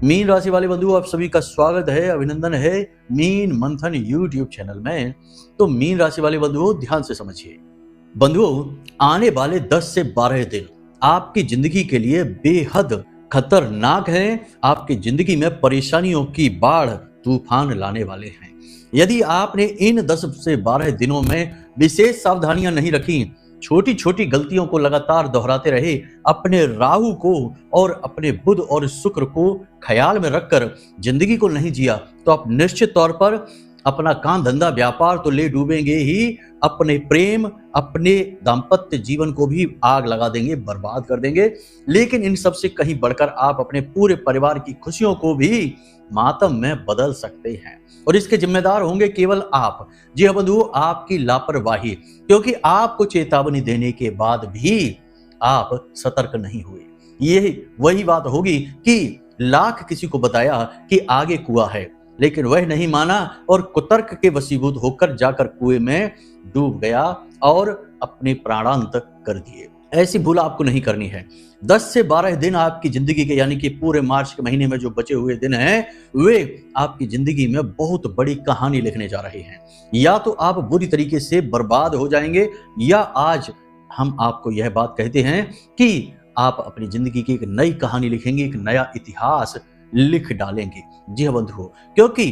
Mean राशि वाले बंधु, आप सभी का स्वागत है, अभिनंदन है मीन मंथन यूट्यूब चैनल में। तो मीन राशि वाले बंधुओं, ध्यान से समझिए। बंधुओं, आने वाले 10 से 12 दिन आपकी जिंदगी के लिए बेहद खतरनाक हैं। आपकी जिंदगी में परेशानियों की बाढ़ तूफान लाने वाले हैं। यदि आपने इन 10 से 12 दिनों में विशेष सावधानियां नहीं रखी, छोटी छोटी गलतियों को लगातार दोहराते रहे, अपने राहु को और अपने बुध और शुक्र को ख्याल में रखकर जिंदगी को नहीं जिया, तो आप निश्चित तौर पर अपना काम धंधा व्यापार तो ले डूबेंगे ही, अपने प्रेम, अपने दाम्पत्य जीवन को भी आग लगा देंगे, बर्बाद कर देंगे। लेकिन इन सब से कहीं बढ़कर आप अपने पूरे परिवार की खुशियों को भी मातम में बदल सकते हैं, और इसके जिम्मेदार होंगे केवल आप। जी हाँ बंधुओं, आपकी लापरवाही, क्योंकि आपको चेतावनी देने के बाद भी आप सतर्क नहीं हुए। यही वही बात होगी कि लाख किसी को बताया कि आगे कुआं है, लेकिन वह नहीं माना और कुतर्क के वशीभूत होकर जाकर कुएं में डूब गया और अपने प्राणांत कर दिए। ऐसी भूल आपको नहीं करनी है। 10 से 12 दिन आपकी जिंदगी के, यानी कि पूरे मार्च के महीने में जो बचे हुए दिन हैं, वे आपकी जिंदगी में बहुत बड़ी कहानी लिखने जा रहे हैं। या तो आप बुरी तरीके से बर्बाद हो जाएंगे, या आज हम आपको यह बात कहते हैं कि आप अपनी जिंदगी की एक नई कहानी लिखेंगे, एक नया इतिहास लिख डालेंगे। जी हाँ बंधुओं, क्योंकि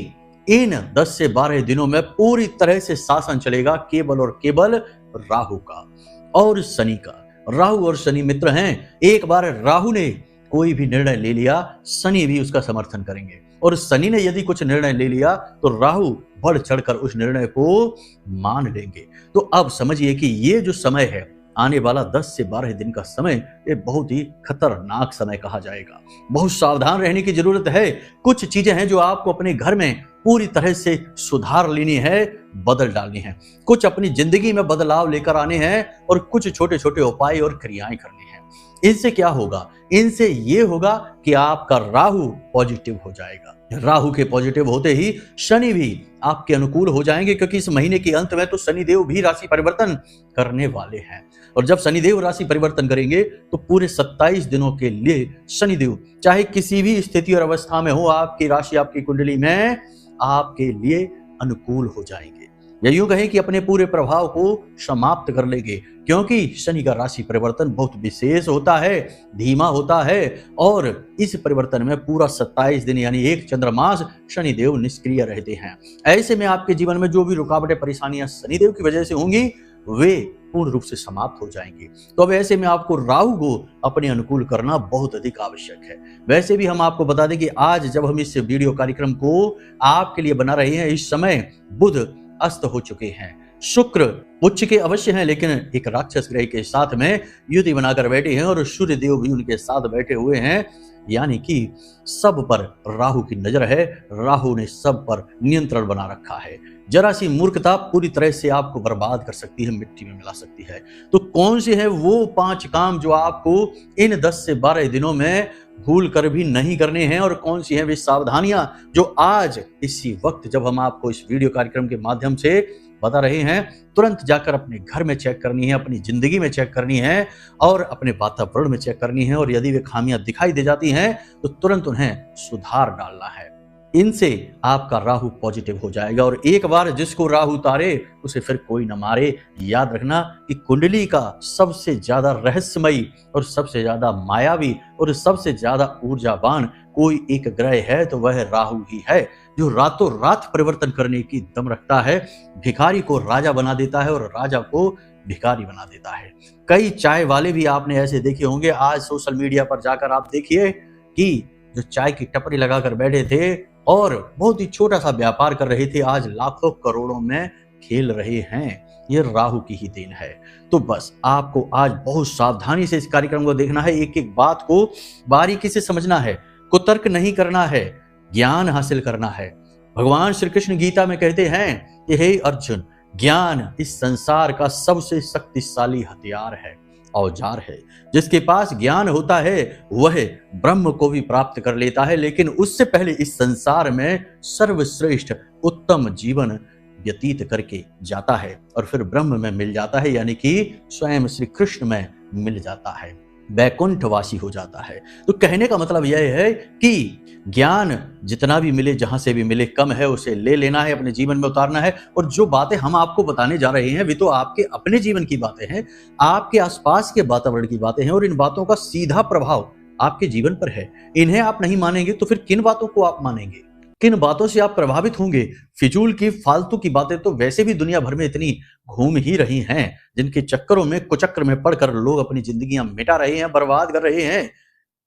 इन 10 से 12 दिनों में पूरी तरह से शासन चलेगा केवल और केवल राहु का और शनि का। राहु और शनि मित्र हैं। एक बार राहु ने कोई भी निर्णय ले लिया, शनि भी उसका समर्थन करेंगे, और शनि ने यदि कुछ निर्णय ले लिया तो राहु बढ़ चढ़कर उस निर्णय को मान लेंगे। तो अब समझिए कि ये जो समय है, आने वाला 10 से 12 दिन का समय, ये बहुत ही खतरनाक समय कहा जाएगा। बहुत सावधान रहने की जरूरत है। कुछ चीजें हैं जो आपको अपने घर में पूरी तरह से सुधार लेनी है, बदल डालनी है। कुछ अपनी जिंदगी में बदलाव लेकर आने हैं, और कुछ छोटे छोटे उपाय और क्रियाएं करनी हैं। इनसे क्या होगा? इनसे ये होगा कि आपका राहु पॉजिटिव हो जाएगा। राहु के पॉजिटिव होते ही शनि भी आपके अनुकूल हो जाएंगे, क्योंकि इस महीने के अंत में तो शनिदेव भी राशि परिवर्तन करने वाले हैं। और जब शनिदेव राशि परिवर्तन करेंगे तो पूरे 27 दिनों के लिए शनिदेव चाहे किसी भी स्थिति और अवस्था में हो, आपकी राशि, आपकी कुंडली में आपके लिए अनुकूल हो जाएंगे। या यूं कहें कि अपने पूरे प्रभाव को समाप्त कर लेंगे, क्योंकि शनि का राशि परिवर्तन बहुत विशेष होता है, धीमा होता है, और इस परिवर्तन में पूरा 27 दिन यानी एक चंद्रमास शनिदेव निष्क्रिय रहते हैं। ऐसे में आपके जीवन में जो भी रुकावटें, परेशानियां शनिदेव की वजह से होंगी, वे पूर्ण रूप से समाप्त हो जाएंगे। तो अब ऐसे में आपको राहु को अपने अनुकूल करना बहुत अधिक आवश्यक है। वैसे भी हम आपको बता दें कि आज जब हम इस वीडियो कार्यक्रम को आपके लिए बना रहे हैं, इस समय बुध अस्त हो चुके हैं, शुक्र उच्च के अवश्य हैं, लेकिन एक राक्षस ग्रह के साथ में युति बनाकर बैठे हैं, और सूर्य देव भी उनके साथ बैठे हुए हैं। यानी कि सब पर राहु की नजर है। राहु ने सब पर नियंत्रण बना रखा है। जरा सी मूर्खता पूरी तरह से आपको बर्बाद कर सकती है, मिट्टी में मिला सकती है। तो कौन से हैं वो 5 काम जो आपको इन 10 से 12 दिनों में भूल कर भी नहीं करने हैं, और कौन सी हैं वे सावधानियां जो आज इसी वक्त जब हम आपको इस वीडियो कार्यक्रम के माध्यम से बता रहे हैं, तुरंत जाकर अपने घर में चेक करनी है, अपनी जिंदगी में चेक करनी है, और अपने वातावरण में चेक करनी है। और यदि वे खामियां दिखाई दे जाती हैं तो तुरंत उन्हें सुधार डालना है। इनसे आपका राहु पॉजिटिव हो जाएगा, और एक बार जिसको राहु उतारे उसे फिर कोई न मारे। याद रखना कि कुंडली का सबसे ज्यादा रहस्यमयी और सबसे ज्यादा मायावी और सबसे ज्यादा ऊर्जावान कोई एक ग्रह है तो वह राहु ही है, जो रातों रात परिवर्तन करने की दम रखता है। भिखारी को राजा बना देता है और राजा को भिखारी बना देता है। कई चाय वाले भी आपने ऐसे देखे होंगे। आज सोशल मीडिया पर जाकर आप देखिए कि जो चाय की टपरी लगाकर बैठे थे और बहुत ही छोटा सा व्यापार कर रहे थे, आज लाखों करोड़ों में खेल रहे हैं। ये राहु की ही देन है। तो बस आपको आज बहुत सावधानी से इस कार्यक्रम को देखना है, एक एक बात को बारीकी से समझना है, कुतर्क नहीं करना है, ज्ञान हासिल करना है। भगवान श्री कृष्ण गीता में कहते हैं कि हे अर्जुन, ज्ञान इस संसार का सबसे शक्तिशाली हथियार है, औजार है। जिसके पास ज्ञान होता है वह ब्रह्म को भी प्राप्त कर लेता है, लेकिन उससे पहले इस संसार में सर्वश्रेष्ठ उत्तम जीवन व्यतीत करके जाता है और फिर ब्रह्म में मिल जाता है, यानी कि स्वयं श्री कृष्ण में मिल जाता है। वैकुंठवासी हो जाता है। तो कहने का मतलब यह है कि ज्ञान जितना भी मिले, जहां से भी मिले, कम है उसे ले लेना है, अपने जीवन में उतारना है। और जो बातें हम आपको बताने जा रहे हैं वे तो आपके अपने जीवन की बातें हैं, आपके आसपास के वातावरण की बातें हैं, और इन बातों का सीधा प्रभाव आपके जीवन पर है। इन्हें आप नहीं मानेंगे तो फिर किन बातों को आप मानेंगे, किन बातों से आप प्रभावित होंगे? फिजूल की, फालतू की बातें तो वैसे भी दुनिया भर में इतनी घूम ही रही हैं, जिनके चक्करों में, कुचक्र में पड़कर लोग अपनी जिंदगियां मिटा रहे हैं, बर्बाद कर रहे हैं।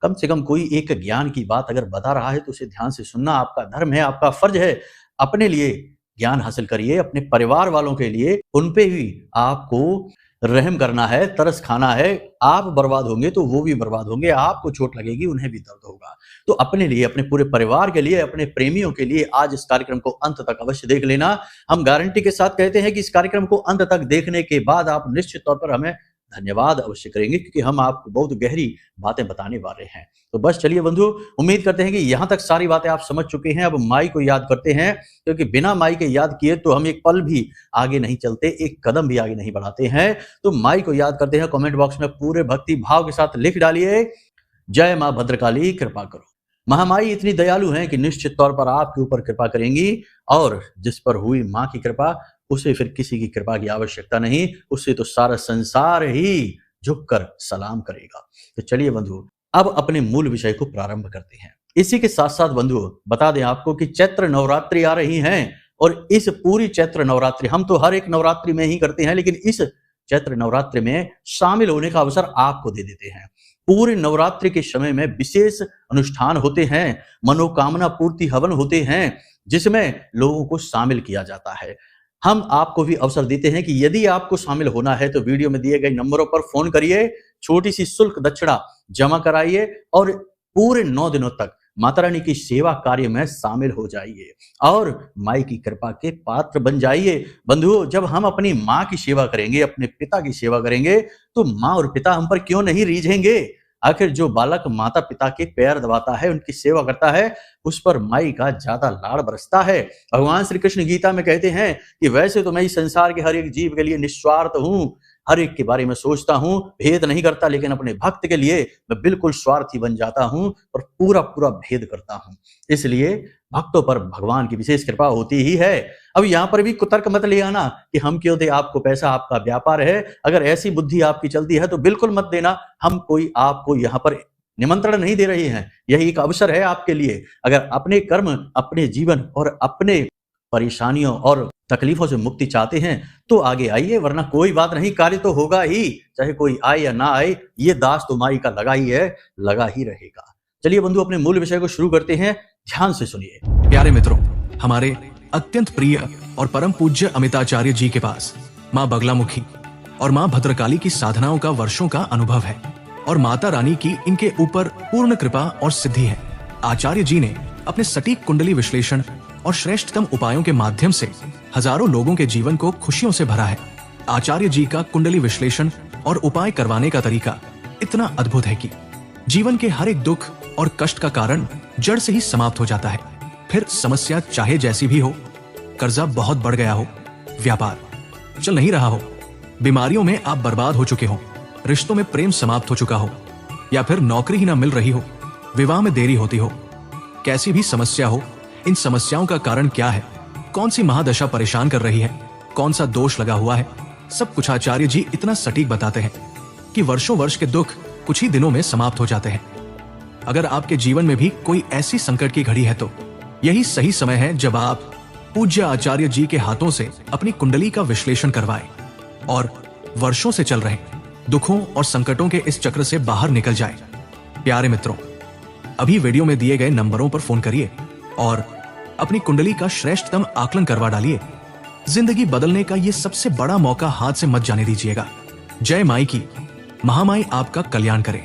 कम से कम कोई एक ज्ञान की बात अगर बता रहा है तो उसे ध्यान से सुनना आपका धर्म है, आपका फर्ज है। अपने लिए ज्ञान हासिल करिए, अपने परिवार वालों के लिए, उन पे भी आपको रहम करना है, तरस खाना है। आप बर्बाद होंगे तो वो भी बर्बाद होंगे, आपको चोट लगेगी, उन्हें भी दर्द होगा। तो अपने लिए, अपने पूरे परिवार के लिए, अपने प्रेमियों के लिए आज इस कार्यक्रम को अंत तक अवश्य देख लेना। हम गारंटी के साथ कहते हैं कि इस कार्यक्रम को अंत तक देखने के बाद आप निश्चित तौर पर हमें धन्यवाद अवश्य करेंगे, क्योंकि हम आपको बहुत गहरी बातें बताने वाले हैं। तो बस चलिए बंधु, उम्मीद करते हैं कि यहां तक सारी बातें आप समझ चुके हैं। अब माई को याद करते हैं, क्योंकि बिना माई के याद किए तो हम एक पल भी आगे नहीं चलते, एक कदम भी आगे नहीं बढ़ाते हैं। तो माई को याद करते हैं। कमेंट बॉक्स में पूरे भक्ति भाव के साथ लिख डालिए, जय मां भद्रकाली, कृपा करो। महामाई इतनी दयालु हैं कि निश्चित तौर पर आपके ऊपर कृपा करेंगी, और जिस पर हुई मां की कृपा उसे फिर किसी की कृपा की आवश्यकता नहीं, उससे तो सारा संसार ही झुककर सलाम करेगा। तो चलिए बंधु, अब अपने मूल विषय को प्रारंभ करते हैं। इसी के साथ साथ बंधु बता दें आपको कि चैत्र नवरात्रि आ रही हैं, और इस पूरी चैत्र नवरात्रि हम तो हर एक नवरात्रि में ही करते हैं, लेकिन इस चैत्र नवरात्रि में शामिल होने का अवसर आपको दे देते हैं। पूरे नवरात्रि के समय में विशेष अनुष्ठान होते हैं, मनोकामना पूर्ति हवन होते हैं, जिसमें लोगों को शामिल किया जाता है। हम आपको भी अवसर देते हैं कि यदि आपको शामिल होना है तो वीडियो में दिए गए नंबरों पर फोन करिए, छोटी सी शुल्क दक्षिणा जमा कराइए, और पूरे 9 दिनों तक माता रानी की सेवा कार्य में शामिल हो जाइए और माई की कृपा के पात्र बन जाइए। बंधुओं, जब हम अपनी माँ की सेवा करेंगे, अपने पिता की सेवा करेंगे, तो माँ और पिता हम पर क्यों नहीं रीझेंगे? आखिर जो बालक माता पिता के पैर दबाता है, उनकी सेवा करता है, उस पर माई का ज्यादा लाड़ बरसता है। भगवान श्री कृष्ण गीता में कहते हैं कि वैसे तो मैं इस संसार के हर एक जीव के लिए निस्वार्थ हूँ, हर एक के बारे में सोचता हूँ, भेद नहीं करता, लेकिन अपने भक्त के लिए मैं बिल्कुल स्वार्थी बन जाता हूँ और पूरा पूरा भेद करता हूँ। इसलिए भक्तों पर भगवान की विशेष कृपा होती ही है। अब यहाँ पर भी कुतर्क मत ले आना कि हम क्यों दे आपको पैसा, आपका व्यापार है। अगर ऐसी बुद्धि आपकी चलती है तो बिल्कुल मत देना। हम कोई आपको यहाँ पर निमंत्रण नहीं दे रहे हैं, यही एक अवसर है आपके लिए। अगर अपने कर्म, अपने जीवन और अपने परेशानियों और तकलीफों से मुक्ति चाहते हैं तो आगे आइए, वरना कोई बात नहीं, कार्य तो होगा ही, चाहे कोई आए या ना आए। ये दास तो माई का लगा ही है, लगा ही रहेगा। चलिए बंधु, अपने मूल विषय को शुरू करते हैं, ध्यान से सुनिए। प्यारे मित्रों, हमारे अत्यंत प्रिय और परम पूज्य अमिताचार्य जी के पास माँ बगलामुखी और माँ भद्रकाली की साधनाओं का वर्षों का अनुभव है, और माता रानी की इनके ऊपर पूर्ण कृपा और सिद्धि है। आचार्य जी ने अपने सटीक कुंडली विश्लेषण और श्रेष्ठतम उपायों के माध्यम से हजारों लोगों के जीवन को खुशियों से भरा है। आचार्य जी का कुंडली विश्लेषण और उपाय करवाने का तरीका इतना अद्भुत है कि जीवन के हर एक दुख और कष्ट का कारण जड़ से ही समाप्त हो जाता है। फिर समस्या चाहे जैसी भी हो, कर्जा बहुत बढ़ गया हो, व्यापार चल नहीं रहा हो, बीमारियों में आप बर्बाद हो चुके हो, रिश्तों में प्रेम समाप्त हो चुका हो, या फिर नौकरी ही ना मिल रही हो, विवाह में देरी होती हो, कैसी भी समस्या हो, इन समस्याओं का कारण क्या है, कौन सी महादशा परेशान कर रही है, कौन सा दोष लगा हुआ है, सब कुछ आचार्य जी इतना सटीक बताते हैं कि वर्षों वर्ष के दुख कुछ ही दिनों में समाप्त हो जाते हैं। अगर आपके जीवन में भी कोई ऐसी संकट की घड़ी है तो यही सही समय है जब आप पूज्य आचार्य जी के हाथों से अपनी कुंडली का विश्लेषण करवाएं और वर्षों से चल रहे दुखों और संकटों के इस चक्र से बाहर निकल जाएं। प्यारे मित्रों, अभी वीडियो में दिए गए नंबरों पर फोन करिए और अपनी कुंडली का श्रेष्ठतम आकलन करवा डालिए। जिंदगी बदलने का ये सबसे बड़ा मौका हाथ से मत जाने दीजिएगा। जय माई की, महामाई आपका कल्याण करे।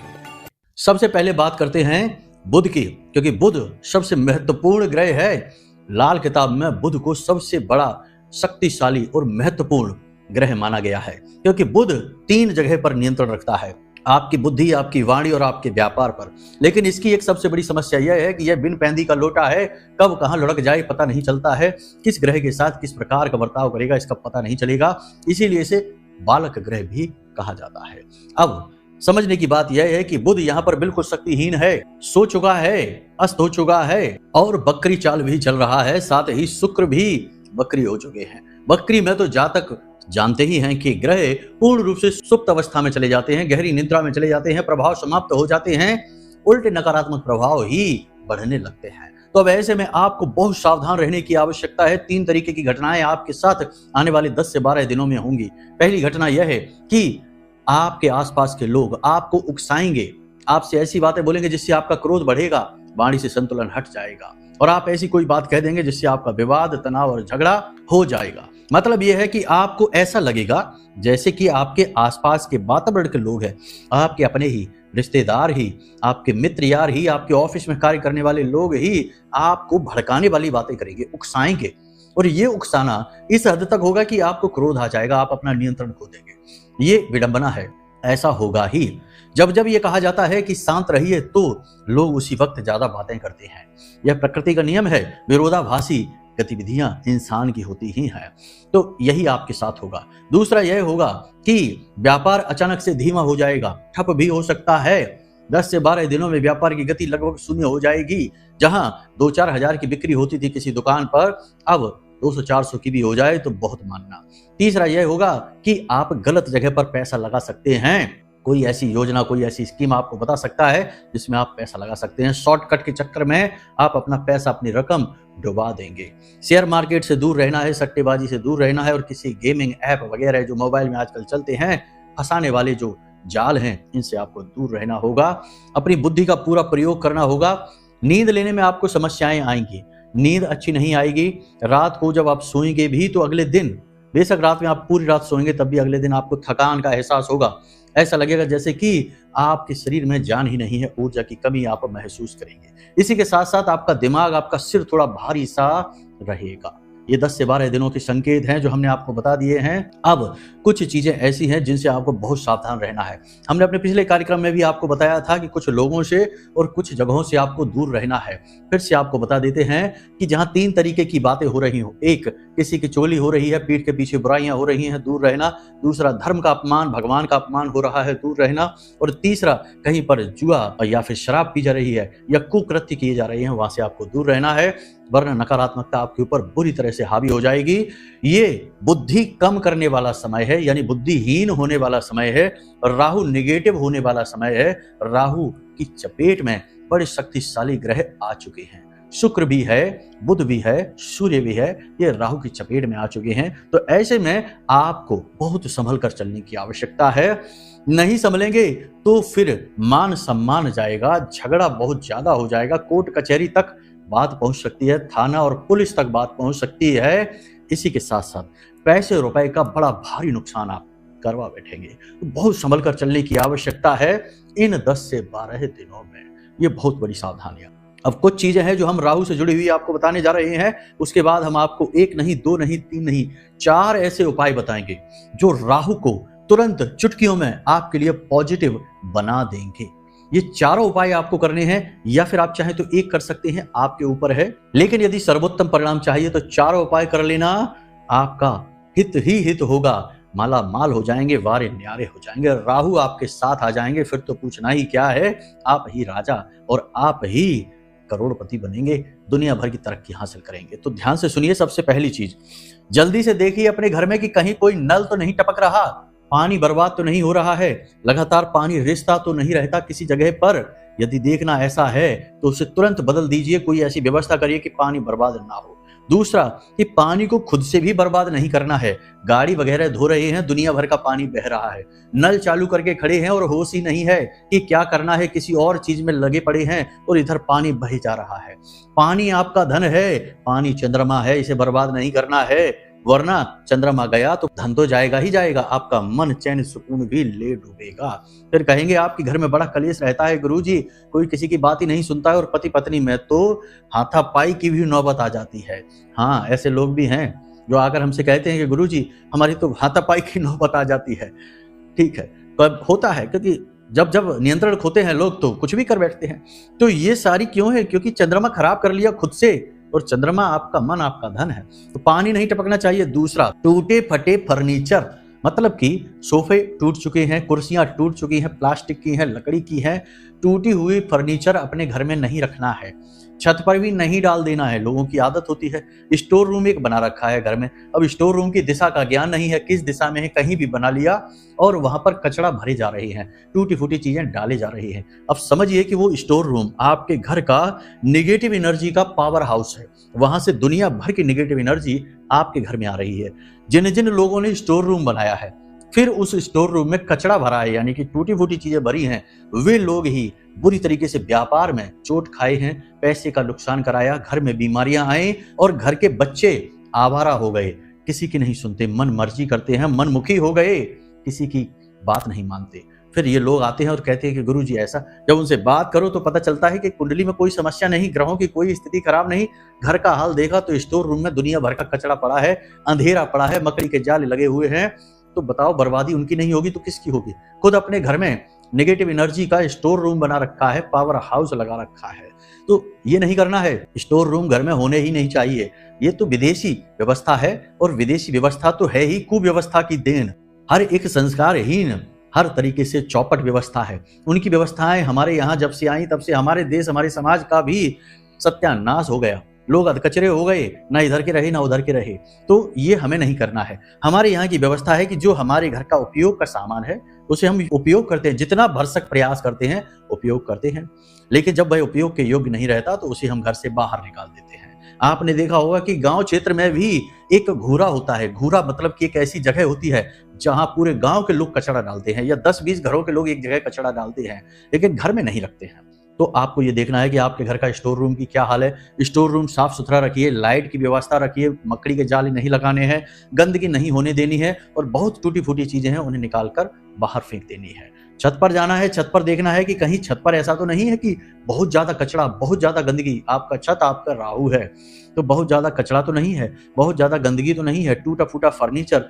सबसे पहले बात करते हैं बुध की, क्योंकि बुध सबसे महत्वपूर्ण ग्रह है। लाल किताब में बुध को सबसे बड़ा, शक्तिशाली और महत्वपूर्ण ग्रह माना गया है, क्योंकि बुध 3 जगह पर नियंत्रण रखता है, आपकी बुद्धि, आपकी वाणी और आपके व्यापार पर। लेकिन इसकी एक सबसे बड़ी समस्या यह है कि यह बिन पैंदी का लोटा है, कब कहां लुढ़क जाए पता नहीं चलता है, किस ग्रह के साथ किस प्रकार का बर्ताव करेगा इसका पता नहीं चलेगा। इसीलिए इसे बालक ग्रह भी कहा जाता है। अब समझने की बात यह है कि बुध यहाँ पर बिल्कुल शक्तिहीन है, सो चुका है, अस्त हो चुका है और बकरी चाल भी चल रहा है। साथ ही शुक्र भी बकरी हो चुके हैं। बकरी में तो जातक जानते ही हैं कि ग्रह पूर्ण रूप से सुप्त अवस्था में चले जाते हैं, गहरी निद्रा में चले जाते हैं, प्रभाव समाप्त हो जाते हैं, उल्टे नकारात्मक प्रभाव ही बढ़ने लगते हैं। तो अब ऐसे में आपको बहुत सावधान रहने की आवश्यकता है। 3 तरीके की घटनाएं आपके साथ आने वाले 10 से 12 दिनों में होंगी। पहली घटना यह है कि आपके आसपास के लोग आपको उकसाएंगे, आपसे ऐसी बातें बोलेंगे जिससे आपका क्रोध बढ़ेगा, वाणी से संतुलन हट जाएगा और आप ऐसी कोई बात कह देंगे जिससे आपका विवाद, तनाव और झगड़ा हो जाएगा। मतलब यह है कि आपको ऐसा लगेगा जैसे कि आपके आसपास के वातावरण के लोग हैं, आपके अपने ही रिश्तेदार ही, आपके मित्र यार ही, आपके ऑफिस में कार्य करने वाले लोग ही आपको भड़काने वाली बातें करेंगे, उकसाएंगे। और ये उकसाना इस हद तक होगा कि आपको क्रोध आ जाएगा, आप अपना नियंत्रण खो देंगे। ये विडंबना है, ऐसा होगा ही। जब जब ये कहा जाता है कि शांत रहिए तो लोग उसी वक्त ज्यादा बातें करते हैं। यह प्रकृति का नियम है, विरोधाभासी गतिविधियां इंसान की होती ही हैं। तो यही आपके साथ होगा। दूसरा यह होगा कि व्यापार अचानक से धीमा हो जाएगा, ठप भी हो सकता है। 10 से 12 दिनों में व्यापार की गति लगभग शून्य हो जाएगी। जहां 2-4 हजार की बिक्री होती थी किसी दुकान पर, अब 200-400 की भी हो जाए तो बहुत मानना। तीसरा यह होगा कि आप गलत जगह पर पैसा लगा सकते हैं। कोई ऐसी योजना, कोई ऐसी स्कीम आपको बता सकता है जिसमें आप पैसा लगा सकते हैं। शॉर्टकट के चक्कर में आप अपना पैसा, अपनी रकम डुबा देंगे। शेयर मार्केट से दूर रहना है, सट्टेबाजी से दूर रहना है और किसी गेमिंग ऐप वगैरह जो मोबाइल में आजकल चलते हैं, फंसाने वाले जो जाल हैं, इनसे आपको दूर रहना होगा। अपनी बुद्धि का पूरा प्रयोग करना होगा। नींद लेने में आपको समस्याएं आएंगी, नींद अच्छी नहीं आएगी। रात को जब आप सोएंगे भी तो अगले दिन, बेशक रात में आप पूरी रात सोएंगे तब भी अगले दिन आपको थकान का एहसास होगा। ऐसा लगेगा जैसे कि आपके शरीर में जान ही नहीं है, ऊर्जा की कमी आप महसूस करेंगे। इसी के साथ साथ आपका दिमाग, आपका सिर थोड़ा भारी सा रहेगा। ये 10 से 12 दिनों के संकेत हैं जो हमने आपको बता दिए हैं। अब कुछ चीजें ऐसी हैं जिनसे आपको बहुत सावधान रहना है। हमने अपने पिछले कार्यक्रम में भी आपको बताया था कि कुछ लोगों से और कुछ जगहों से आपको दूर रहना है। फिर से आपको बता देते हैं कि जहां 3 तरीके की बातें हो रही हो, एक किसी की चोली हो रही है, पीठ के पीछे बुराइयां हो रही हैं, दूर रहना। दूसरा धर्म का अपमान, भगवान का अपमान हो रहा है, दूर रहना। और तीसरा कहीं पर जुआ या फिर शराब पी जा रही है या कुकृत्य किए जा रहे हैं, वहां से आपको दूर रहना है, वरना नकारात्मकता आपके ऊपर बुरी तरह से हावी हो जाएगी। ये बुद्धि कम करने वाला समय है, यानी बुद्धिहीन होने वाला समय है। राहु निगेटिव होने वाला समय है। राहु की चपेट में बड़े शक्तिशाली ग्रह आ चुके हैं। शुक्र भी है, बुध भी है, सूर्य भी है, ये राहु की चपेट में आ चुके हैं। तो ऐसे में आपको बहुत संभल कर चलने की आवश्यकता है। नहीं संभलेंगे तो फिर मान सम्मान जाएगा, झगड़ा बहुत ज्यादा हो जाएगा, कोर्ट कचहरी तक बात पहुंच सकती है, थाना और पुलिस तक बात पहुंच सकती है। इसी के साथ साथ पैसे रुपए का बड़ा भारी नुकसान आप करवा बैठेंगे। तो बहुत संभल कर चलने की आवश्यकता है इन 10 से 12 दिनों में। ये बहुत बड़ी सावधानियां। अब कुछ चीजें हैं जो हम राहु से जुड़ी हुई आपको बताने जा रहे हैं। उसके बाद हम आपको 1 नहीं, 2 नहीं, 3 नहीं, 4 ऐसे उपाय बताएंगे जो राहु को तुरंत चुटकियों में आपके लिए पॉजिटिव बना देंगे। ये चारों उपाय आपको करने हैं, या फिर आप चाहें तो एक कर सकते हैं, आपके ऊपर है। लेकिन यदि सर्वोत्तम परिणाम चाहिए तो चारों उपाय कर लेना, आपका हित ही हित होगा। माला माल हो जाएंगे, वारे न्यारे हो जाएंगे, राहु आपके साथ आ जाएंगे। फिर तो पूछना ही क्या है, आप ही राजा और आप ही करोड़पति बनेंगे, दुनिया भर की तरक्की हासिल करेंगे। तो ध्यान से सुनिए। सबसे पहली चीज, जल्दी से देखिए अपने घर में कि कहीं कोई नल तो नहीं टपक रहा, पानी बर्बाद तो नहीं हो रहा है, लगातार पानी रिसता तो नहीं रहता किसी जगह पर। यदि देखना ऐसा है तो उसे तुरंत बदल दीजिए, कोई ऐसी व्यवस्था करिए कि पानी बर्बाद ना हो। दूसरा, कि पानी को खुद से भी बर्बाद नहीं करना है। गाड़ी वगैरह धो रहे हैं, दुनिया भर का पानी बह रहा है, नल चालू करके खड़े हैं और होश ही नहीं है कि क्या करना है, किसी और चीज में लगे पड़े हैं और इधर पानी बह जा रहा है। पानी आपका धन है, पानी चंद्रमा है, इसे बर्बाद नहीं करना है, वरना चंद्रमा गया तो धन तो जाएगा ही जाएगा, आपका मन चैन सुकून भी ले डूबेगा। फिर कहेंगे आपके घर में बड़ा कलेश रहता है गुरुजी, कोई किसी की बात ही नहीं सुनता है और पति पत्नी में तो हाथापाई की भी नौबत आ जाती है। हाँ, ऐसे लोग भी हैं जो आकर हमसे कहते हैं कि गुरुजी हमारी तो हाथापाई की नौबत आ जाती है। ठीक है, तो होता है, क्योंकि जब जब नियंत्रण खोते हैं लोग तो कुछ भी कर बैठते हैं। तो ये सारी क्यों है? क्योंकि चंद्रमा खराब कर लिया खुद से, और चंद्रमा आपका मन, आपका धन है। तो पानी नहीं टपकना चाहिए। दूसरा, टूटे फटे फर्नीचर, मतलब कि सोफे टूट चुके हैं, कुर्सियां टूट चुकी हैं, प्लास्टिक की हैं, लकड़ी की हैं, टूटी हुई फर्नीचर अपने घर में नहीं रखना है, छत पर भी नहीं डाल देना है। लोगों की आदत होती है, स्टोर रूम एक बना रखा है घर में। अब स्टोर रूम की दिशा का ज्ञान नहीं है, किस दिशा में है, कहीं भी बना लिया और वहां पर कचरा भरे जा रही है, टूटी फूटी चीजें डाली जा रही है। अब समझिए कि वो स्टोर रूम आपके घर का निगेटिव एनर्जी का पावर हाउस है। वहां से दुनिया भर की निगेटिव एनर्जी आपके घर में आ रही है। जिन जिन लोगों ने स्टोर रूम बनाया है, फिर उस स्टोर रूम में कचरा भरा है, यानी कि टूटी फूटी चीजें भरी हैं, वे लोग ही बुरी तरीके से व्यापार में चोट खाए हैं, पैसे का नुकसान कराया, घर में बीमारियां आए और घर के बच्चे आवारा हो गए, किसी की नहीं सुनते, मन मर्जी करते हैं, मनमुखी हो गए, किसी की बात नहीं मानते। फिर ये लोग आते हैं और कहते हैं कि गुरु जी ऐसा। जब उनसे बात करो तो पता चलता है कि कुंडली में कोई समस्या नहीं, ग्रहों की कोई स्थिति खराब नहीं, घर का हाल देखा तो स्टोर रूम में दुनिया भर का कचरा पड़ा है, अंधेरा पड़ा है, मकड़ी के जाल लगे हुए हैं। तो बताओ, बर्बादी उनकी नहीं होगी तो किसकी होगी? खुद अपने घर में नेगेटिव एनर्जी का स्टोर रूम बना रखा है, पावर हाउस लगा रखा है। तो ये नहीं करना है, स्टोर रूम घर में होने ही नहीं चाहिए। ये तो विदेशी व्यवस्था है और विदेशी व्यवस्था तो है ही कुव्यवस्था की देन। हर एक संस्कारहीन, हर तरीके से चौपट व्यवस्था है। उनकी व्यवस्थाएं हमारे यहाँ जब से आई तब से हमारे देश, हमारे समाज का भी सत्यानाश हो गया। लोग अधकचरे हो गए, ना इधर के रहे ना उधर के रहे। तो ये हमें नहीं करना है। हमारे यहाँ की व्यवस्था है कि जो हमारे घर का उपयोग का सामान है उसे हम उपयोग करते हैं, जितना भरसक प्रयास करते हैं उपयोग करते हैं। लेकिन जब वह उपयोग के योग्य नहीं रहता तो उसे हम घर से बाहर निकाल देते हैं। आपने देखा होगा कि गांव क्षेत्र में भी एक घूरा होता है। घूरा मतलब कि एक ऐसी जगह होती है जहां पूरे गांव के लोग कचरा डालते हैं, या 10-20 घरों के लोग एक जगह कचरा डालते हैं, लेकिन घर में नहीं रखते हैं। तो आपको ये देखना है कि आपके घर का स्टोर रूम की क्या हाल है। स्टोर रूम साफ सुथरा रखिए, लाइट की व्यवस्था रखिए, मकड़ी के जाल नहीं लगाने हैं, गंदगी नहीं होने देनी है, और बहुत टूटी फूटी चीजें हैं उन्हें निकाल कर बाहर फेंक देनी है। छत पर जाना है, छत पर देखना है कि कहीं छत पर ऐसा तो नहीं है कि बहुत ज्यादा कचरा, बहुत ज्यादा गंदगी। आपका छत, आपका राहु है तो बहुत ज्यादा कचरा तो नहीं है, बहुत ज्यादा गंदगी तो नहीं है, टूटा फूटा फर्नीचर,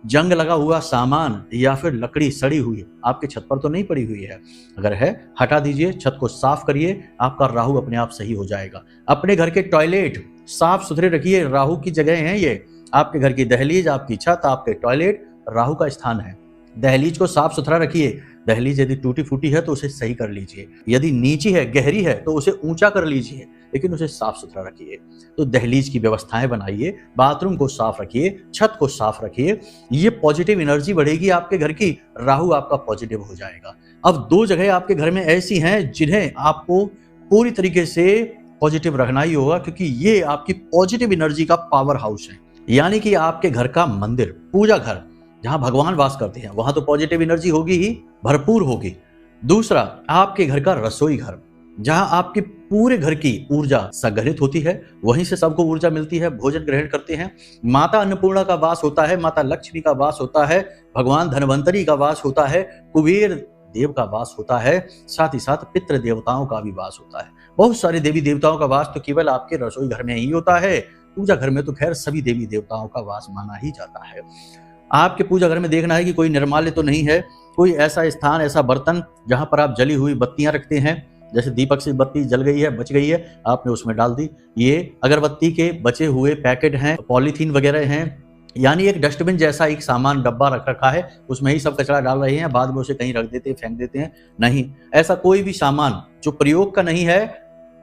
जंग लगा हुआ सामान या फिर लकड़ी सड़ी हुई आपके छत पर तो नहीं पड़ी हुई है। अगर है, हटा दीजिए, छत को साफ करिए, आपका राहु अपने आप सही हो जाएगा। अपने घर के टॉयलेट साफ सुथरे रखिए, राहु की जगह है ये। आपके घर की दहलीज, आपकी छत, आपके टॉयलेट राहु का स्थान है। दहलीज को साफ सुथरा रखिए। दहलीज यदि टूटी फूटी है तो उसे सही कर लीजिए, यदि नीची है, गहरी है तो उसे ऊंचा कर लीजिए, लेकिन उसे साफ सुथरा रखिए। तो दहलीज की व्यवस्थाएं बनाइए, बाथरूम को साफ रखिए, छत को साफ रखिए। ये पॉजिटिव एनर्जी बढ़ेगी आपके घर की, राहु आपका पॉजिटिव हो जाएगा। अब 2 जगह आपके घर में ऐसी हैं जिन्हें आपको पूरी तरीके से पॉजिटिव रखना ही होगा, क्योंकि ये आपकी पॉजिटिव एनर्जी का पावर हाउस है। यानी कि आपके घर का मंदिर, पूजा घर जहां भगवान वास करते हैं, वहां तो पॉजिटिव एनर्जी होगी ही, भरपूर होगी। दूसरा, आपके घर का रसोई घर, जहां आपके पूरे घर की ऊर्जा संग्रहित होती है, वहीं से सबको ऊर्जा मिलती है, भोजन ग्रहण करते हैं। माता अन्नपूर्णा का वास होता है, माता लक्ष्मी का वास होता है, भगवान धनवंतरी का वास होता है, कुबेर देव का वास होता है, साथ ही साथ पितृ देवताओं का भी वास होता है। बहुत सारे देवी देवताओं का वास तो केवल आपके रसोई घर में ही होता है। पूजा घर में तो खैर सभी देवी देवताओं का वास माना ही जाता है। आपके पूजा घर में देखना है कि कोई निर्माल्य तो नहीं है, कोई ऐसा स्थान, ऐसा बर्तन जहां पर आप जली हुई बत्तियां रखते हैं। जैसे दीपक से बत्ती जल गई है, बच गई है, आपने उसमें डाल दी। ये अगरबत्ती के बचे हुए पैकेट हैं, पॉलीथीन वगैरह हैं, यानी एक डस्टबिन जैसा एक सामान डब्बा रख रखा है, उसमें ही सब कचरा डाल रहे हैं, बाद में उसे कहीं रख देते हैं, फेंक देते हैं। नहीं, ऐसा कोई भी सामान जो प्रयोग का नहीं है,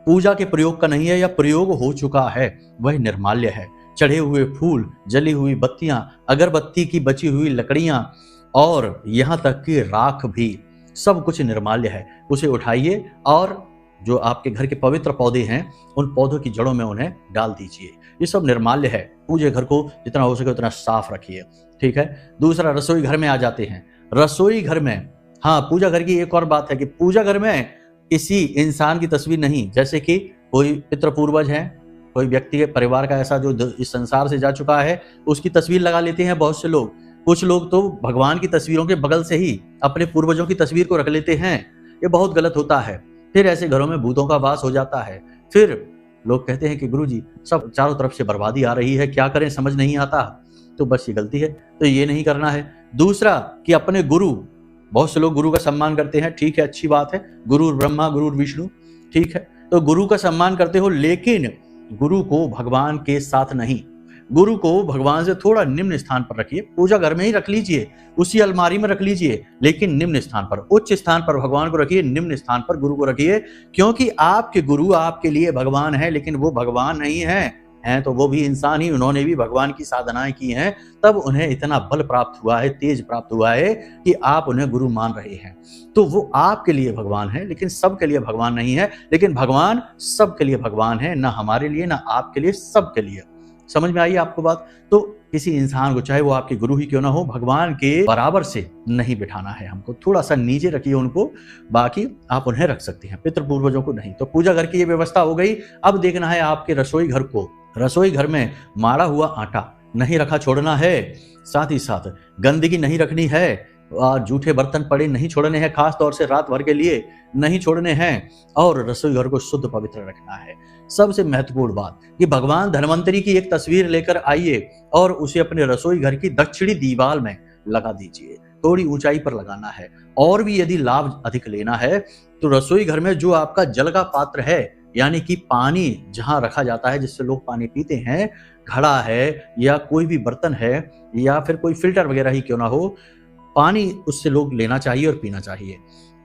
पूजा के प्रयोग का नहीं है, या प्रयोग हो चुका है, वह निर्माल्य है। चढ़े हुए फूल, जली हुई बत्तियां, अगरबत्ती की बची हुई लकड़ियां और यहां तक कि राख भी, सब कुछ निर्माल्य है। उसे उठाइए और जो आपके घर के पवित्र पौधे हैं उन पौधों की जड़ों में उन्हें डाल दीजिए। ये सब निर्माल्य है। पूजे घर को जितना हो सके उतना साफ रखिए, ठीक है। दूसरा, रसोई घर में आ जाते हैं। रसोई घर में, हाँ, पूजा घर की एक और बात है कि पूजा घर में किसी इंसान की तस्वीर नहीं, जैसे कि कोई पितृ पूर्वज है, कोई व्यक्ति के परिवार का ऐसा जो इस संसार से जा चुका है, उसकी तस्वीर लगा लेते हैं बहुत से लोग। कुछ लोग तो भगवान की तस्वीरों के बगल से ही अपने पूर्वजों की तस्वीर को रख लेते हैं। ये बहुत गलत होता है। फिर ऐसे घरों में भूतों का वास हो जाता है। फिर लोग कहते हैं कि गुरुजी सब चारों तरफ से बर्बादी आ रही है, क्या करें, समझ नहीं आता। तो बस ये गलती है, तो ये नहीं करना है। दूसरा कि अपने गुरु, बहुत से लोग गुरु का सम्मान करते हैं, ठीक है, अच्छी बात है, गुरु ब्रह्मा गुरु विष्णु, ठीक है, तो गुरु का सम्मान करते हो, लेकिन गुरु को भगवान के साथ नहीं, गुरु को भगवान से थोड़ा निम्न स्थान पर रखिए। पूजा घर में ही रख लीजिए, उसी अलमारी में रख लीजिए, लेकिन निम्न स्थान पर, उच्च स्थान पर भगवान को रखिए, निम्न स्थान पर गुरु को रखिए। क्योंकि आपके गुरु आपके लिए भगवान है, लेकिन वो भगवान नहीं हैं तो वो भी इंसान ही, उन्होंने भी भगवान की साधनाएं की हैं, तब उन्हें इतना बल प्राप्त हुआ है, तेज प्राप्त हुआ है कि आप उन्हें गुरु मान रहे हैं। तो वो आपके लिए भगवान है, लेकिन सबके लिए भगवान नहीं है। लेकिन भगवान सबके लिए भगवान है, ना हमारे लिए, ना आपके लिए, सबके लिए। समझ में आई आपको बात? तो किसी इंसान को, चाहे वो आपके गुरु ही क्यों ना हो, भगवान के बराबर से नहीं बिठाना है हमको, थोड़ा सा नीचे रखिए उनको, बाकी आप उन्हें रख सकते हैं, पितृ पूर्वजों को नहीं। तो पूजा घर की ये व्यवस्था हो गई। अब देखना है आपके रसोई घर को। रसोई घर में माड़ा हुआ आटा नहीं रखा छोड़ना है, साथ ही साथ गंदगी नहीं रखनी है, जूठे बर्तन पड़े नहीं छोड़ने हैं, खास तौर से रात भर के लिए नहीं छोड़ने हैं, और रसोई घर को शुद्ध पवित्र रखना है। सबसे महत्वपूर्ण बात कि भगवान धन्वंतरी की एक तस्वीर लेकर आइए और उसे अपने रसोई घर की दक्षिणी दीवार में लगा दीजिए, थोड़ी ऊंचाई पर लगाना है। और भी यदि लाभ अधिक लेना है तो रसोई घर में जो आपका जल का पात्र है, यानी कि पानी जहां रखा जाता है जिससे लोग पानी पीते हैं, घड़ा है या कोई भी बर्तन है या फिर कोई फिल्टर वगैरह ही क्यों ना हो, पानी उससे लोग लेना चाहिए और पीना चाहिए।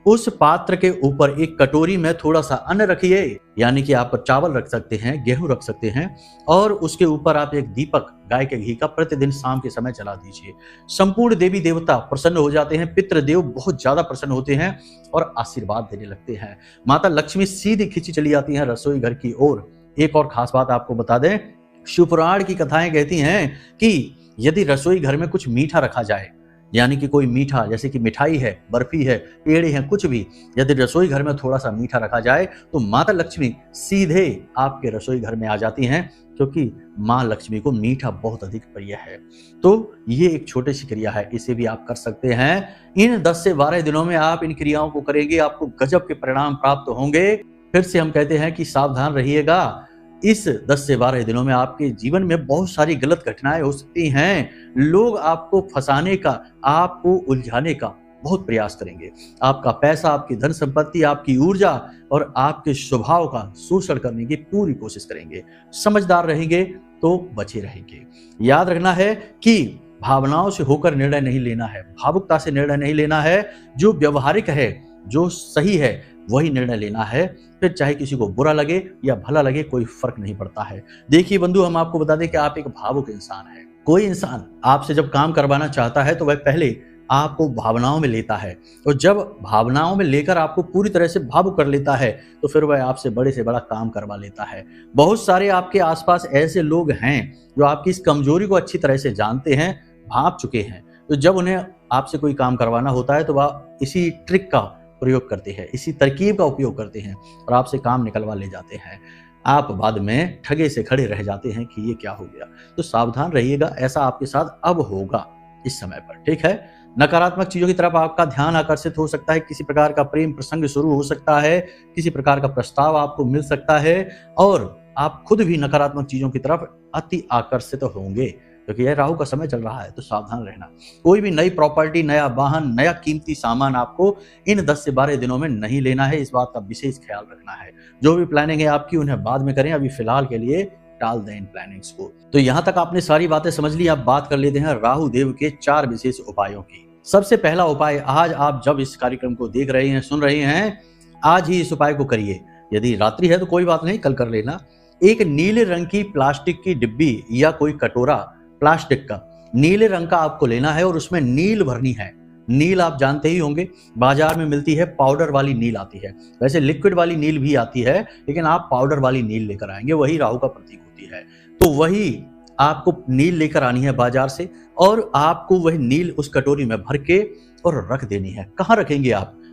उस पात्र के ऊपर एक कटोरी में थोड़ा सा अन्न रखिए, यानी कि आप चावल रख सकते हैं, गेहूं रख सकते हैं, और उसके ऊपर आप एक दीपक गाय के घी का प्रतिदिन शाम के समय जला दीजिए। संपूर्ण देवी देवता प्रसन्न हो जाते हैं, पितृदेव बहुत ज्यादा प्रसन्न होते हैं और आशीर्वाद देने लगते हैं। माता लक्ष्मी सीधी खींची चली आती हैं रसोई घर की ओर। एक और खास बात आपको बता दें, शिवपुराण की कथाएं कहती हैं कि यदि रसोई घर में कुछ मीठा रखा जाए, यानी कि कोई मीठा, जैसे कि मिठाई है, बर्फी है, पेड़े हैं, कुछ भी यदि रसोई घर में थोड़ा सा मीठा रखा जाए तो माता लक्ष्मी सीधे आपके रसोई घर में आ जाती हैं, क्योंकि माँ लक्ष्मी को मीठा बहुत अधिक प्रिय है। तो ये एक छोटी सी क्रिया है, इसे भी आप कर सकते हैं। इन 10 से 12 दिनों में आप इन क्रियाओं को करेंगे, आपको गजब के परिणाम प्राप्त होंगे। फिर से हम कहते हैं कि सावधान रहिएगा। इस 10 से 12 दिनों में आपके जीवन में बहुत सारी गलत घटनाएं हो सकती हैं। लोग आपको फंसाने का, आपको उलझाने का बहुत प्रयास करेंगे। आपका पैसा, आपकी धन संपत्ति, आपकी ऊर्जा और आपके स्वभाव का शोषण करने की पूरी कोशिश करेंगे। समझदार रहेंगे तो बचे रहेंगे। याद रखना है कि भावनाओं से होकर निर्णय नहीं लेना है, भावुकता से निर्णय नहीं लेना है। जो व्यवहारिक है, जो सही है, वही निर्णय लेना है। फिर चाहे किसी को बुरा लगे या भला लगे, कोई फर्क नहीं पड़ता है। देखिए बंधु, हम आपको बता दें कि आप एक भावुक इंसान हैं। कोई इंसान आपसे जब काम करवाना चाहता है तो वह पहले आपको भावनाओं में लेता है, और जब भावनाओं में लेकर आपको पूरी तरह से भावुक कर लेता है तो फिर वह आपसे बड़े से बड़ा काम करवा लेता है। बहुत सारे आपके आसपास ऐसे लोग हैं जो आपकी इस कमजोरी को अच्छी तरह से जानते हैं, भांप चुके हैं। तो जब उन्हें आपसे कोई काम करवाना होता है तो वह इसी ट्रिक का प्रयोग करते हैं, इसी तरकीब का उपयोग करते हैं और आपसे काम निकलवा ले जाते हैं। आप बाद में ठगे से खड़े रह जाते हैं कि ये क्या हो गया। तो सावधान रहिएगा, ऐसा आपके साथ अब होगा इस समय पर, ठीक है। नकारात्मक चीजों की तरफ आपका ध्यान आकर्षित हो सकता है, किसी प्रकार का प्रेम प्रसंग शुरू हो सकता है, किसी प्रकार का प्रस्ताव आपको मिल सकता है, और आप खुद भी नकारात्मक चीजों की तरफ अति आकर्षित होंगे, क्योंकि यह राहु का समय चल रहा है। तो सावधान रहना। कोई भी नई प्रॉपर्टी, नया वाहन, नया कीमती सामान आपको इन 10 से 12 दिनों में नहीं लेना है, इस बात का विशेष ख्याल रखना है। जो भी प्लानिंग है आपकी, उन्हें बाद में करें, अभी फिलहाल के लिए टाल दें इन प्लानिंग्स को। तो यहाँ तक आपने सारी बातें समझ ली। अब बात कर लेते हैं राहु देव के 4 विशेष उपायों की। सबसे पहला उपाय, आज आप जब इस कार्यक्रम को देख रहे हैं, सुन रहे हैं, आज ही इस उपाय को करिए। यदि रात्रि है तो कोई बात नहीं, कल कर लेना। एक नीले रंग की प्लास्टिक की डिब्बी या कोई कटोरा प्लास्टिक का नीले रंग का आपको लेना है और उसमें नील भरनी है। नील आप जानते ही होंगे, बाजार में मिलती है, पाउडर वाली नील आती है। वैसे लिक्विड वाली नील भी आती है, लेकिन आप पाउडर वाली नील लेकर आएंगे, वही राहु का प्रतीक होती है। तो वही आपको नील लेकर आनी है बाजार से, और आपको वह नील उस कटोरी में भर के और रख देनी है। कहाँ रखेंगे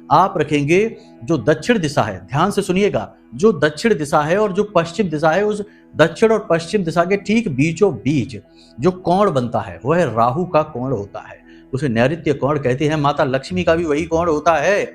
आप रखेंगे जो दक्षिण दिशा है, ध्यान से सुनिएगा, जो दक्षिण दिशा है और जो पश्चिम दिशा है, उस दक्षिण और पश्चिम दिशा के ठीक बीचों बीच जो कोण बनता है वह राहु का कोण होता है, उसे नैऋत्य कोण कहते हैं। माता लक्ष्मी का भी वही कोण होता है।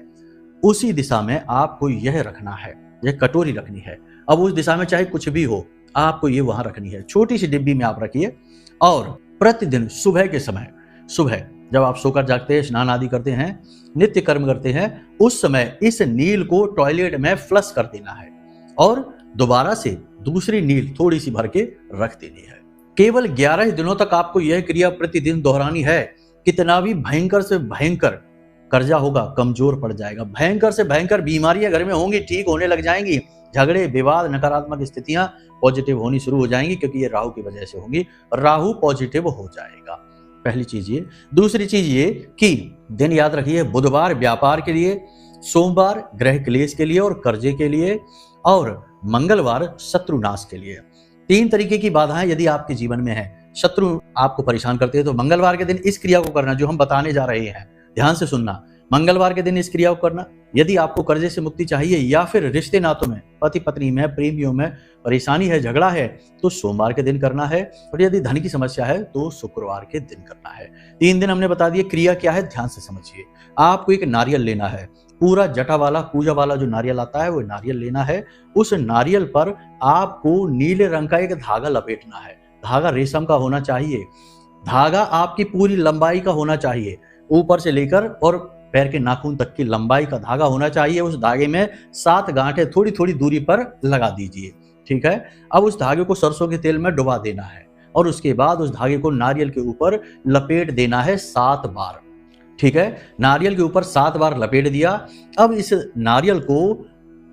उसी दिशा में आपको यह रखना है, यह कटोरी रखनी है। अब उस दिशा में चाहे कुछ भी हो, आपको ये वहां रखनी है। छोटी सी डिब्बी में आप रखिए, और प्रतिदिन सुबह के समय, सुबह जब आप सोकर जागते हैं, स्नान आदि करते हैं, नित्य कर्म करते हैं, उस समय इस नील को टॉयलेट में फ्लश कर देना है और दोबारा से दूसरी नील थोड़ी सी भर के रख देनी है। केवल 11 दिनों तक आपको यह क्रिया प्रतिदिन दोहरानी है। कितना भी भयंकर से भयंकर कर्जा होगा, कमजोर पड़ जाएगा। भयंकर से भयंकर बीमारियां घर में होंगी, ठीक होने लग जाएंगी। झगड़े, विवाद, नकारात्मक स्थितियां पॉजिटिव होनी शुरू हो जाएंगी, क्योंकि ये राहु की वजह से होंगी। राहु पॉजिटिव हो जाएगा, पहली चीज ये। दूसरी चीज ये कि दिन याद रखिए, बुधवार व्यापार के लिए, सोमवार ग्रह क्लेश के लिए और कर्जे के लिए, और मंगलवार शत्रुनाश के लिए। 3 तरीके की बाधाएं यदि आपके जीवन में है, शत्रु आपको परेशान करते हैं, तो मंगलवार के दिन इस क्रिया को करना जो हम बताने जा रहे हैं। ध्यान से सुनना, मंगलवार के दिन इस क्रिया को करना। यदि आपको कर्जे से मुक्ति चाहिए या फिर रिश्ते नातों में, पति पत्नी में, प्रेमियों में परेशानी है, झगड़ा है, तो सोमवार के दिन करना है। और यदि धन की समस्या है तो शुक्रवार के दिन करना है। 3 दिन हमने बता दिए। क्रिया क्या है, ध्यान से समझिए। आपको एक नारियल लेना है, पूरा जटा वाला, पूजा वाला जो नारियल आता है वो नारियल लेना है। उस नारियल पर आपको नीले रंग का एक धागा लपेटना है। धागा रेशम का होना चाहिए। धागा आपकी पूरी लंबाई का होना चाहिए, ऊपर से लेकर और पैर के नाखून तक की लंबाई का धागा होना चाहिए। उस धागे में 7 गांठें थोड़ी थोड़ी दूरी पर लगा दीजिए, ठीक है। अब उस धागे को सरसों के तेल में डुबा देना है और उसके बाद उस धागे को नारियल के ऊपर लपेट देना है 7 बार, ठीक है। नारियल के ऊपर 7 बार लपेट दिया। अब इस नारियल को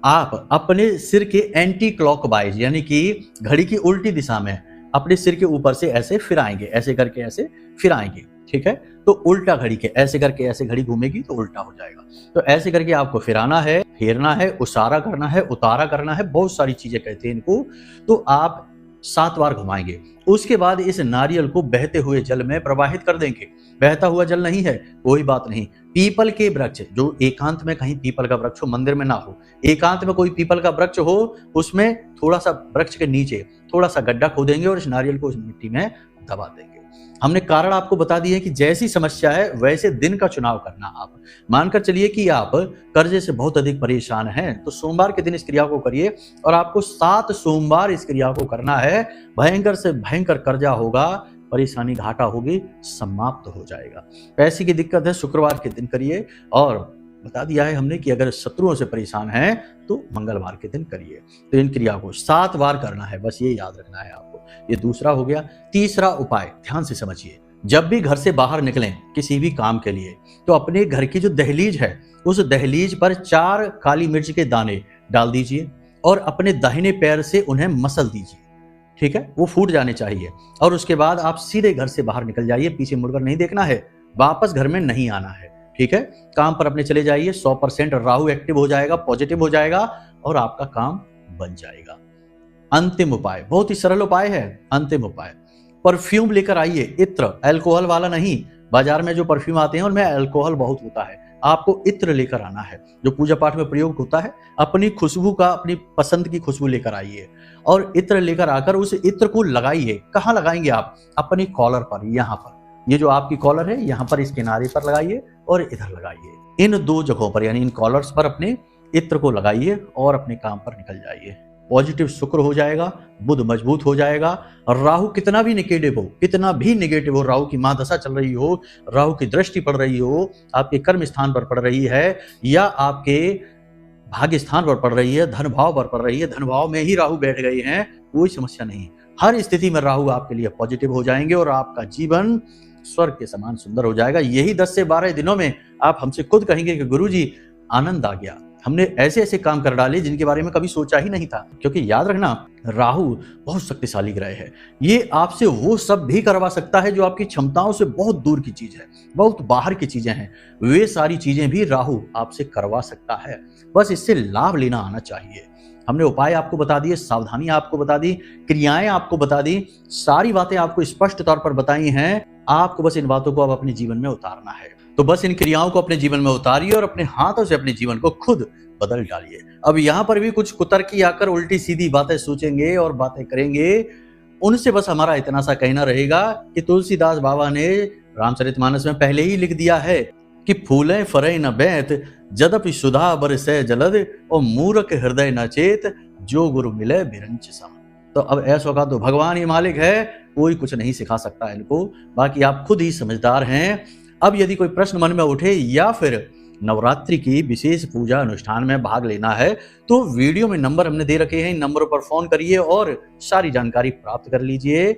आप अपने सिर के एंटी क्लॉकवाइज, यानी कि घड़ी की उल्टी दिशा में अपने सिर के ऊपर से ऐसे फिराएंगे, ऐसे करके ऐसे फिराएंगे, ठीक है। तो उल्टा घड़ी के ऐसे करके ऐसे घड़ी घूमेगी तो उल्टा हो जाएगा। तो ऐसे करके आपको फिराना है, फेरना है, उसारा करना है, उतारा करना है, बहुत सारी चीजें कहते हैं इनको। तो आप 7 बार घुमाएंगे। उसके बाद इस नारियल को बहते हुए जल में प्रवाहित कर देंगे। बहता हुआ जल नहीं है, कोई बात नहीं। पीपल के वृक्ष, जो एकांत में कहीं पीपल का वृक्ष हो, मंदिर में ना हो, एकांत में कोई पीपल का वृक्ष हो, उसमें थोड़ा सा वृक्ष के नीचे थोड़ा सा गड्ढा खोदेंगे और इस नारियल को उस मिट्टी में दबा देंगे। हमने कारण आपको बता दिए कि जैसी समस्या है वैसे दिन का चुनाव करना। आप मानकर चलिए कि आप कर्जे से बहुत अधिक परेशान हैं, तो सोमवार के दिन इस क्रिया को करिए और आपको 7 सोमवार इस क्रिया को करना है। भयंकर से भयंकर कर्जा होगा, परेशानी घाटा होगी, समाप्त हो जाएगा। पैसे की दिक्कत है, शुक्रवार के दिन करिए। और बता दिया है हमने कि अगर शत्रुओं से परेशान हैं तो मंगलवार के दिन करिए। तो इन क्रिया को 7 बार करना है, बस ये याद रखना है आपको। ये दूसरा हो गया। तीसरा उपाय ध्यान से समझिए। जब भी घर से बाहर निकलें किसी भी काम के लिए, तो अपने घर की जो दहलीज है उस दहलीज पर 4 काली मिर्च के दाने डाल दीजिए और अपने दाहिने पैर से उन्हें मसल दीजिए, ठीक है। वो फूट जाने चाहिए। और उसके बाद आप सीधे घर से बाहर निकल जाइए, पीछे मुड़कर नहीं देखना है, वापस घर में नहीं आना है, ठीक है। काम पर अपने चले जाइए। 100% राहु एक्टिव हो जाएगा, पॉजिटिव हो जाएगा और आपका काम बन जाएगा। अंतिम उपाय, बहुत ही सरल उपाय है। अंतिम उपाय, परफ्यूम लेकर आइए, इत्र, अल्कोहल वाला नहीं। बाजार में जो परफ्यूम आते हैं उनमें अल्कोहल बहुत होता है। आपको इत्र लेकर आना है, जो पूजा पाठ में प्रयोग होता है। अपनी खुशबू का, अपनी पसंद की खुशबू लेकर आइए और इत्र लेकर आकर उस इत्र को लगाइए। कहाँ लगाएंगे आप? अपनी कॉलर पर, यहाँ पर। ये जो आपकी कॉलर है यहाँ पर, इस किनारे पर लगाइए और इधर लगाइए। इन 2 जगहों पर, यानी इन कॉलर्स पर अपने इत्र को लगाइए और अपने काम पर निकल जाइए। पॉजिटिव शुक्र हो जाएगा, बुध मजबूत हो जाएगा। राहु कितना भी निगेटिव हो, कितना भी निगेटिव हो, राहु की महादशा चल रही हो, राहु की दृष्टि पड़ रही हो, आपके कर्म स्थान पर पड़ रही है या आपके भाग्य स्थान पर पड़ रही है, धन भाव पर पड़ रही है, धन भाव में ही राहु बैठ गए हैं, कोई समस्या नहीं। हर स्थिति में राहु आपके लिए पॉजिटिव हो जाएंगे और आपका जीवन स्वर्ग के समान सुंदर हो जाएगा। यही 10 से 12 दिनों में आप हमसे खुद कहेंगे कि गुरुजी आनंद आ गया, हमने ऐसे ऐसे काम कर डाले जिनके बारे में कभी सोचा ही नहीं था। क्योंकि याद रखना, राहु बहुत शक्तिशाली ग्रह है। ये आपसे वो सब भी करवा सकता है जो आपकी क्षमताओं से बहुत दूर की चीज है, बहुत बाहर की चीजें हैं, वे सारी चीजें भी राहु आपसे करवा सकता है। बस इससे लाभ लेना आना चाहिए। हमने उपाय आपको बता दिए, सावधानी आपको बता दी, क्रियाएं आपको बता दी, सारी बातें आपको स्पष्ट तौर पर बताई हैं। आपको बस इन बातों को अब अपने जीवन में उतारना है। तो बस इन क्रियाओं को अपने जीवन में उतारिए और अपने हाथों से अपने जीवन को खुद बदल डालिए। अब यहाँ पर भी कुछ कुतर्की आकर उल्टी सीधी बातें सोचेंगे और बातें करेंगे, उनसे बस हमारा इतना सा कहना रहेगा कि तुलसीदास बाबा ने रामचरितमानस में पहले ही लिख दिया है कि फूलें फरे न बैत, जदपि सुधा बरसै जलद, और मूर्ख हृदय न चेत, जो गुरु मिले बिरंच सम। तो अब ऐसा होगा तो भगवान ही मालिक है, कोई कुछ नहीं सिखा सकता इनको, बाकी आप खुद ही समझदार हैं। अब यदि कोई प्रश्न मन में उठे या फिर नवरात्रि की विशेष पूजा अनुष्ठान में भाग लेना है तो वीडियो में नंबर हमने दे रखे हैं, इन नंबरों पर फोन करिए और सारी जानकारी प्राप्त कर लीजिए।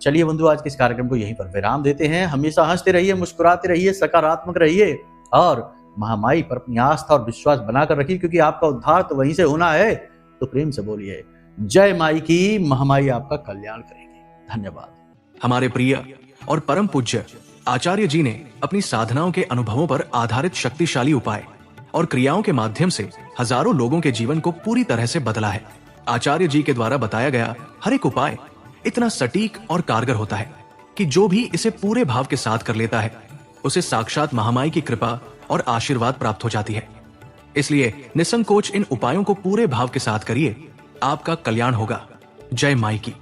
चलिए बंधु, आज के इस कार्यक्रम को यहीं पर विराम देते हैं। हमेशा हंसते रहिए, मुस्कुराते रहिए, सकारात्मक रहिए और महामाई पर अपनी आस्था और विश्वास बनाकर रखिए, क्योंकि आपका उद्धार तो वहीं से होना है। तो प्रेम से बोलिए जय माई की, महामाई आपका कल्याण करेगी। धन्यवाद। हमारे प्रिय और परम पूज्य आचार्य जी ने अपनी साधनाओं के अनुभवों पर आधारित शक्तिशाली उपाय और क्रियाओं के माध्यम से हजारों लोगों के जीवन को पूरी तरह से बदला है। आचार्य जी के द्वारा बताया गया हर एक उपाय इतना सटीक और कारगर होता है कि जो भी इसे पूरे भाव के साथ कर लेता है उसे साक्षात महामाई की कृपा और आशीर्वाद प्राप्त हो जाती है। इसलिए निसंकोच इन उपायों को पूरे भाव के साथ करिए, आपका कल्याण होगा। जय माई की।